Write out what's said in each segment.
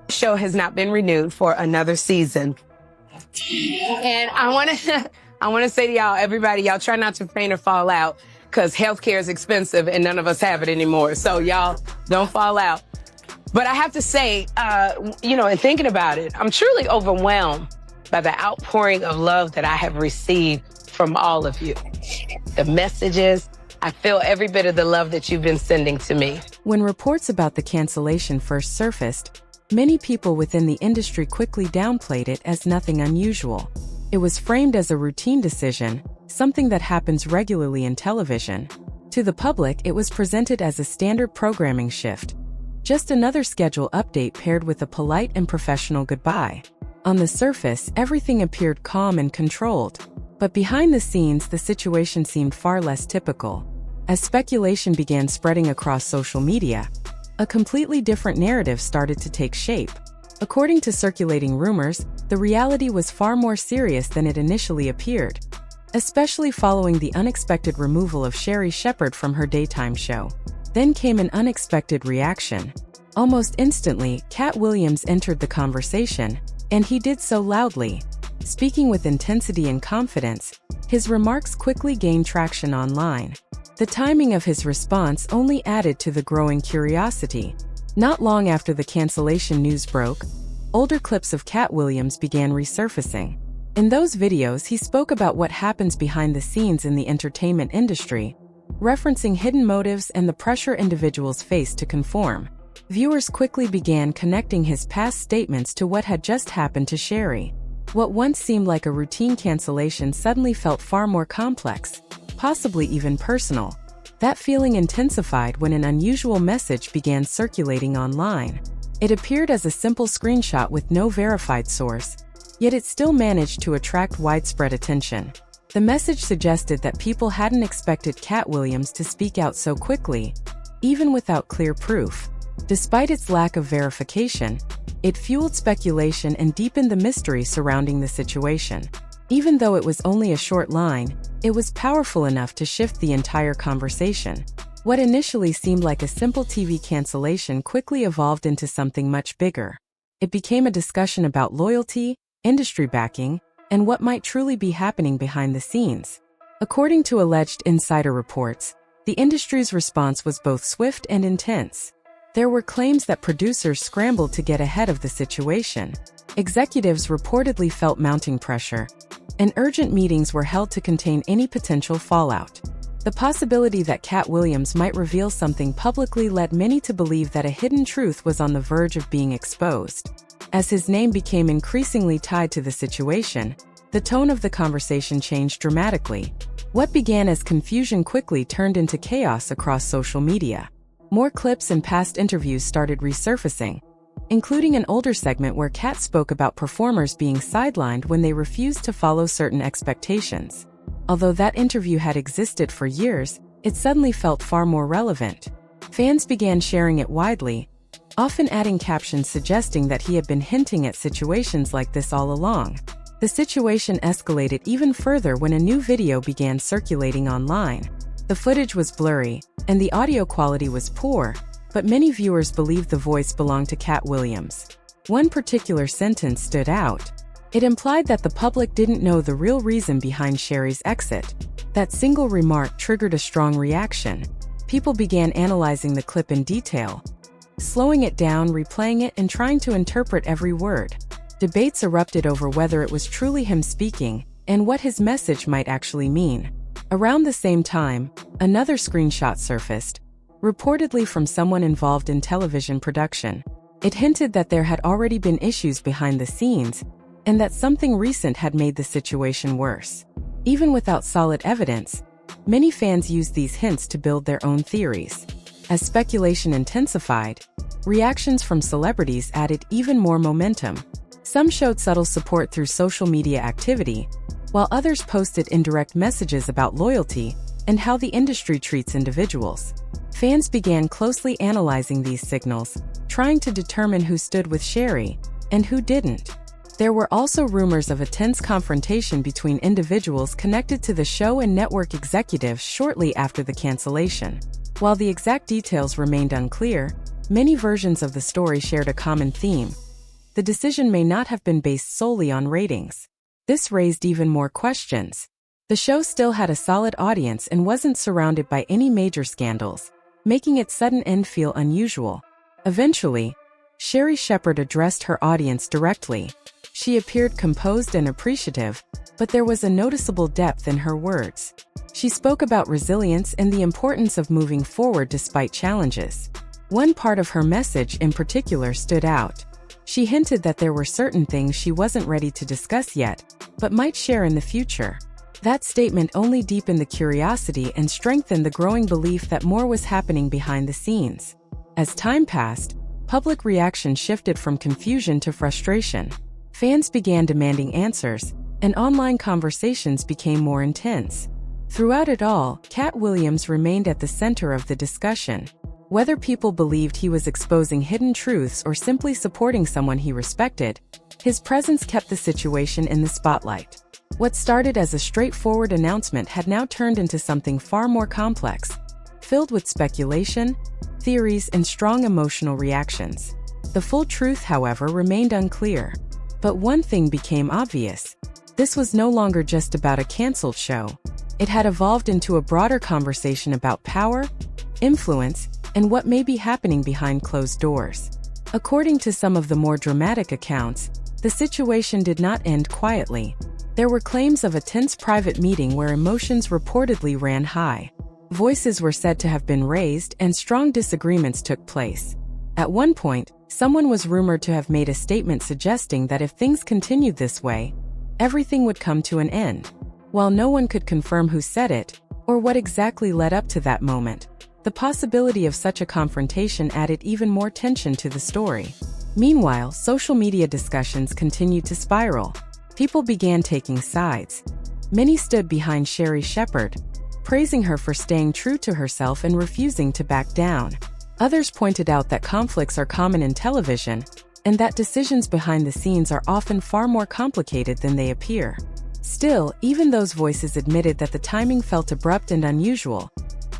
Show has not been renewed for another season. And I want to say to y'all, everybody, y'all try not to faint or fall out because healthcare is expensive and none of us have it anymore. So y'all don't fall out. But I have to say, in thinking about it, I'm truly overwhelmed by the outpouring of love that I have received from all of you. The messages, I feel every bit of the love that you've been sending to me. When reports about the cancellation first surfaced, many people within the industry quickly downplayed it as nothing unusual. It was framed as a routine decision, something that happens regularly in television. To the public, it was presented as a standard programming shift, just another schedule update paired with a polite and professional goodbye. On the surface, everything appeared calm and controlled, but behind the scenes, the situation seemed far less typical. As speculation began spreading across social media, a completely different narrative started to take shape. According to circulating rumors, the reality was far more serious than it initially appeared, especially following the unexpected removal of Sherri Shepherd from her daytime show. Then came an unexpected reaction. Almost instantly, Katt Williams entered the conversation, and he did so loudly. Speaking with intensity and confidence, his remarks quickly gained traction online. The timing of his response only added to the growing curiosity. Not long after the cancellation news broke, older clips of Katt Williams began resurfacing. In those videos, he spoke about what happens behind the scenes in the entertainment industry, referencing hidden motives and the pressure individuals face to conform. Viewers quickly began connecting his past statements to what had just happened to Sherri. What once seemed like a routine cancellation suddenly felt far more complex, possibly even personal. That feeling intensified when an unusual message began circulating online. It appeared as a simple screenshot with no verified source, yet it still managed to attract widespread attention. The message suggested that people hadn't expected Katt Williams to speak out so quickly, even without clear proof. Despite its lack of verification, it fueled speculation and deepened the mystery surrounding the situation. Even though it was only a short line, it was powerful enough to shift the entire conversation. What initially seemed like a simple TV cancellation quickly evolved into something much bigger. It became a discussion about loyalty, industry backing, and what might truly be happening behind the scenes. According to alleged insider reports, the industry's response was both swift and intense. There were claims that producers scrambled to get ahead of the situation. Executives reportedly felt mounting pressure, and urgent meetings were held to contain any potential fallout. The possibility that Katt Williams might reveal something publicly led many to believe that a hidden truth was on the verge of being exposed. As his name became increasingly tied to the situation, the tone of the conversation changed dramatically. What began as confusion quickly turned into chaos across social media. More clips and past interviews started resurfacing, including an older segment where Katt spoke about performers being sidelined when they refused to follow certain expectations. Although that interview had existed for years, it suddenly felt far more relevant. Fans began sharing it widely, often adding captions suggesting that he had been hinting at situations like this all along. The situation escalated even further when a new video began circulating online. The footage was blurry, and the audio quality was poor, but many viewers believed the voice belonged to Katt Williams. One particular sentence stood out. It implied that the public didn't know the real reason behind Sherri's exit. That single remark triggered a strong reaction. People began analyzing the clip in detail, slowing it down, replaying it, and trying to interpret every word. Debates erupted over whether it was truly him speaking, and what his message might actually mean. Around the same time, another screenshot surfaced, reportedly from someone involved in television production. It hinted that there had already been issues behind the scenes, and that something recent had made the situation worse. Even without solid evidence, many fans used these hints to build their own theories. As speculation intensified, reactions from celebrities added even more momentum. Some showed subtle support through social media activity, while others posted indirect messages about loyalty and how the industry treats individuals. Fans began closely analyzing these signals, trying to determine who stood with Sherri and who didn't. There were also rumors of a tense confrontation between individuals connected to the show and network executives shortly after the cancellation. While the exact details remained unclear, many versions of the story shared a common theme: the decision may not have been based solely on ratings. This raised even more questions. The show still had a solid audience and wasn't surrounded by any major scandals, making its sudden end feel unusual. Eventually, Sherri Shepherd addressed her audience directly. She appeared composed and appreciative, but there was a noticeable depth in her words. She spoke about resilience and the importance of moving forward despite challenges. One part of her message in particular stood out. She hinted that there were certain things she wasn't ready to discuss yet, but might share in the future. That statement only deepened the curiosity and strengthened the growing belief that more was happening behind the scenes. As time passed, public reaction shifted from confusion to frustration. Fans began demanding answers, and online conversations became more intense. Throughout it all, Katt Williams remained at the center of the discussion. Whether people believed he was exposing hidden truths or simply supporting someone he respected, his presence kept the situation in the spotlight. What started as a straightforward announcement had now turned into something far more complex, filled with speculation, theories, and strong emotional reactions. The full truth, however, remained unclear. But one thing became obvious. This was no longer just about a canceled show. It had evolved into a broader conversation about power, influence, and what may be happening behind closed doors. According to some of the more dramatic accounts, the situation did not end quietly. There were claims of a tense private meeting where emotions reportedly ran high. Voices were said to have been raised and strong disagreements took place. At one point, someone was rumored to have made a statement suggesting that if things continued this way, everything would come to an end. While no one could confirm who said it, or what exactly led up to that moment, the possibility of such a confrontation added even more tension to the story. Meanwhile, social media discussions continued to spiral. People began taking sides. Many stood behind Sherri Shepherd, praising her for staying true to herself and refusing to back down. Others pointed out that conflicts are common in television, and that decisions behind the scenes are often far more complicated than they appear. Still, even those voices admitted that the timing felt abrupt and unusual,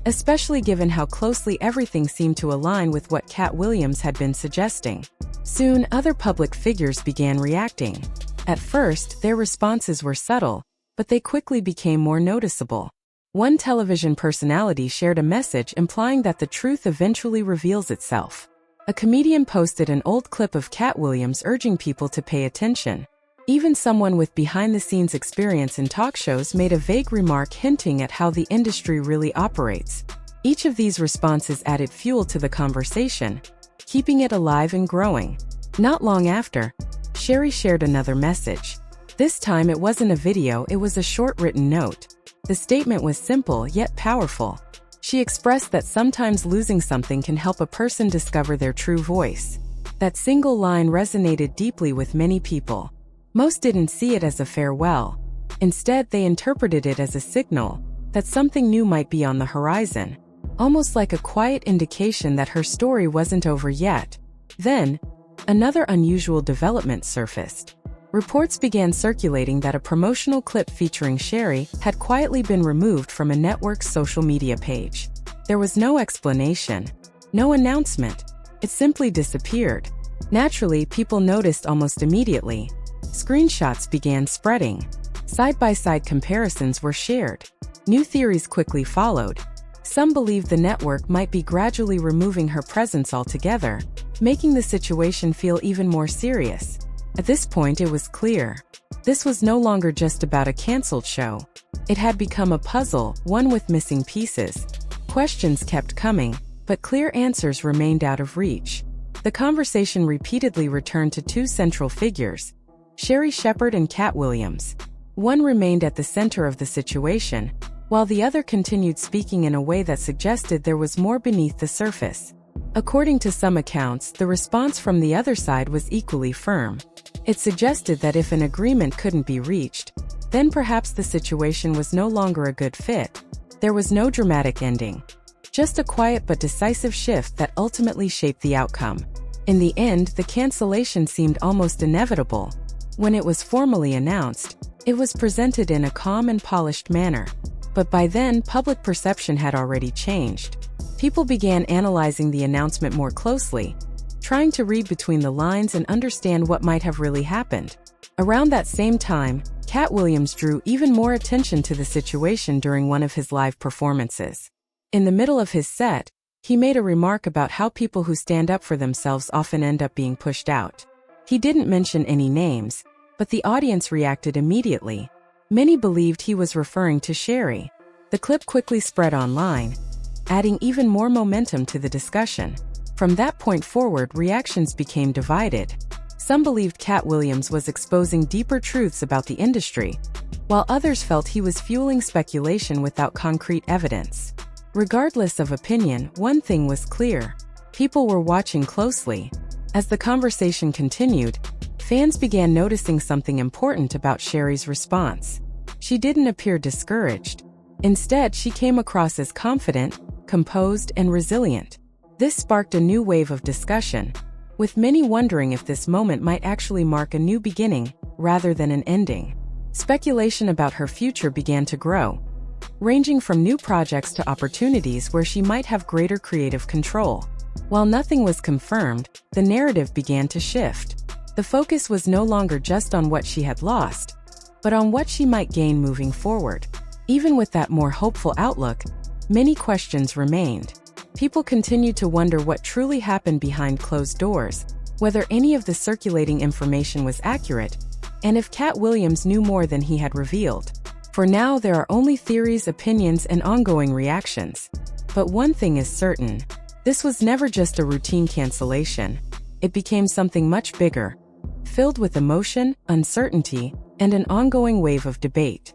especially given how closely everything seemed to align with what Katt Williams had been suggesting. Soon, other public figures began reacting. At first, their responses were subtle, but they quickly became more noticeable. One television personality shared a message implying that the truth eventually reveals itself. A comedian posted an old clip of Katt Williams urging people to pay attention. Even someone with behind-the-scenes experience in talk shows made a vague remark hinting at how the industry really operates. Each of these responses added fuel to the conversation, keeping it alive and growing. Not long after, Sherri shared another message. This time it wasn't a video, it was a short written note. The statement was simple yet powerful. She expressed that sometimes losing something can help a person discover their true voice. That single line resonated deeply with many people. Most didn't see it as a farewell. Instead, they interpreted it as a signal that something new might be on the horizon, almost like a quiet indication that her story wasn't over yet. Then, another unusual development surfaced. Reports began circulating that a promotional clip featuring Sherri had quietly been removed from a network's social media page. There was no explanation, no announcement. It simply disappeared. Naturally, people noticed almost immediately. Screenshots began spreading. Side-by-side comparisons were shared. New theories quickly followed. Some believed the network might be gradually removing her presence altogether, making the situation feel even more serious. At this point, it was clear. This was no longer just about a canceled show. It had become a puzzle, one with missing pieces. Questions kept coming, but clear answers remained out of reach. The conversation repeatedly returned to two central figures, Sherri Shepherd and Katt Williams. One remained at the center of the situation, while the other continued speaking in a way that suggested there was more beneath the surface. According to some accounts, the response from the other side was equally firm. It suggested that if an agreement couldn't be reached, then perhaps the situation was no longer a good fit. There was no dramatic ending, just a quiet but decisive shift that ultimately shaped the outcome. In the end, the cancellation seemed almost inevitable. When it was formally announced, it was presented in a calm and polished manner. But by then, public perception had already changed. People began analyzing the announcement more closely, trying to read between the lines and understand what might have really happened. Around that same time, Katt Williams drew even more attention to the situation during one of his live performances. In the middle of his set, he made a remark about how people who stand up for themselves often end up being pushed out. He didn't mention any names, but the audience reacted immediately. Many believed he was referring to Sherri. The clip quickly spread online, adding even more momentum to the discussion. From that point forward, reactions became divided. Some believed Katt Williams was exposing deeper truths about the industry, while others felt he was fueling speculation without concrete evidence. Regardless of opinion, one thing was clear: people were watching closely. As the conversation continued, fans began noticing something important about Sherri's response. She didn't appear discouraged. Instead, she came across as confident, composed, and resilient. This sparked a new wave of discussion, with many wondering if this moment might actually mark a new beginning rather than an ending. Speculation about her future began to grow, ranging from new projects to opportunities where she might have greater creative control. While nothing was confirmed, the narrative began to shift. The focus was no longer just on what she had lost, but on what she might gain moving forward. Even with that more hopeful outlook, many questions remained. People continued to wonder what truly happened behind closed doors, whether any of the circulating information was accurate, and if Katt Williams knew more than he had revealed. For now, there are only theories, opinions, and ongoing reactions. But one thing is certain: this was never just a routine cancellation. It became something much bigger, filled with emotion, uncertainty, and an ongoing wave of debate.